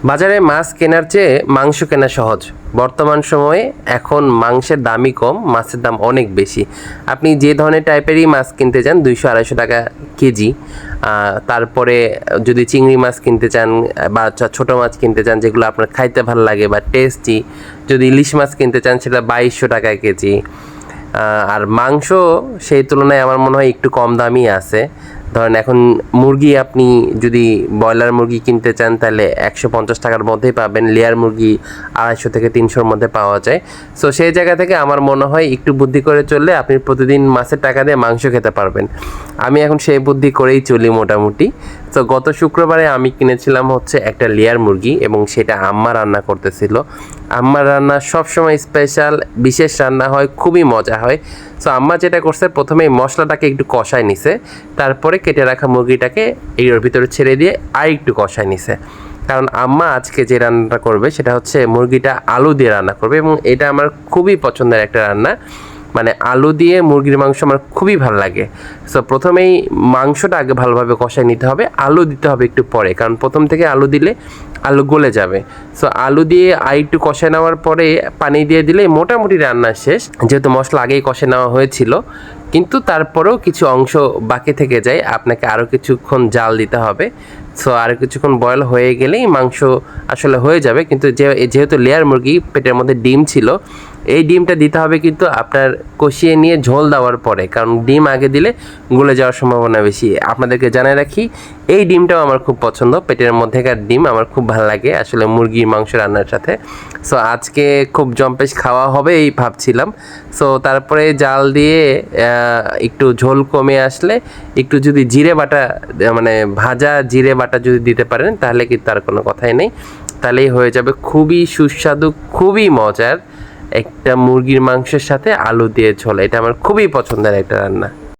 বাজারে মাছ কেনার চেয়ে মাংস কেনা সহজ। বর্তমান সময়ে এখন মাংসের দামই কম, মাছের দাম অনেক বেশি। আপনি যে ধরনের টাইপেরই মাছ কিনতে চান 200-250 টাকা কেজি। তারপরে যদি চিংড়ি মাছ কিনতে চান বা ছোটো মাছ কিনতে চান যেগুলো আপনার খাইতে ভালো লাগে বা টেস্টি, যদি ইলিশ মাছ কিনতে চান সেটা 2200 টাকায় কেজি। আর মাংস সেই তুলনায় আমার মনে হয় একটু কম দামই আছে। ধরেন এখন মুরগি আপনি যদি ব্রয়লার মুরগি কিনতে চান তাহলে 150 টাকার মধ্যেই পাবেন, লেয়ার মুরগি 250 থেকে 300-র মধ্যে পাওয়া যায়। সো সেই জায়গা থেকে আমার মনে হয় একটু বুদ্ধি করে চললে আপনি প্রতিদিন মাছের টাকা দিয়ে মাংস খেতে পারবেন। আমি এখন সেই বুদ্ধি করেই চলি মোটামুটি। তো গত শুক্রবারে আমি কিনেছিলাম হচ্ছে একটা লেয়ার মুরগি এবং সেটা আম্মা রান্না করতেছিল। আম্মার রান্না সবসময় স্পেশাল, বিশেষ রান্না হয়, খুবই মজা হয়। সো আম্মা যেটা করছে, প্রথমেই মশলাটাকে একটু কষায় নিছে, তারপরে কেটে রাখা মুরগিটাকে এর ভিতরে ছেড়ে দিয়ে আর একটু কষায় নিছে। কারণ আম্মা আজকে যে রান্নাটা করবে সেটা হচ্ছে মুরগিটা আলু দিয়ে রান্না করবে এবং এটা আমার খুবই পছন্দের একটা রান্না। মানে আলু দিয়ে মুরগির মাংস আমার খুবই ভালো লাগে। সো প্রথমেই মাংসটা আগে ভালোভাবে কষায় নিতে হবে, আলু দিতে হবে একটু পরে, কারণ প্রথম থেকে আলু দিলে আলু গলে যাবে। সো আলু দিয়ে আর একটু কষায় নেওয়ার পরে পানি দিয়ে দিলে মোটামুটি রান্না শেষ। যেহেতু মশলা আগেই কষে নেওয়া হয়েছিল, কিন্তু তারপরেও কিছু অংশ বাকি থেকে যায়, আপনাকে আরও কিছুক্ষণ জাল দিতে হবে। সো আরও কিছুক্ষণ বয়েল হয়ে গেলেই মাংস আসলে হয়ে যাবে। কিন্তু যেহেতু লেয়ার মুরগি, পেটের মধ্যে ডিম ছিল, এই ডিমটা দিতে হবে কিন্তু আপনার কষিয়ে নিয়ে ঝোল দেওয়ার পরে, কারণ ডিম আগে দিলে গলে যাওয়ার সম্ভাবনা বেশি। আপনাদেরকে জানাই রাখি, এই ডিমটাও আমার খুব পছন্দ, পেটের মধ্যেকার ডিম আমার খুব ভালো লাগে আসলে মুরগির মাংস রান্নার সাথে। সো আজকে খুব জম্পেশ খাওয়া হবে এই ভাবছিলাম। সো তারপরে জাল দিয়ে একটু ঝোল কমে আসলে একটু যদি জিরে বাটা, মানে ভাজা জিরে বাটা যদি দিতে পারেন তাহলে কিন্তু আর কোনো কথাই নেই, তাহলেই হয়ে যাবে খুবই সুস্বাদু, খুবই মজার একটা মুরগির মাংসের সাথে আলু দিয়ে ঝোল। এটা আমার খুবই পছন্দের একটা রান্না।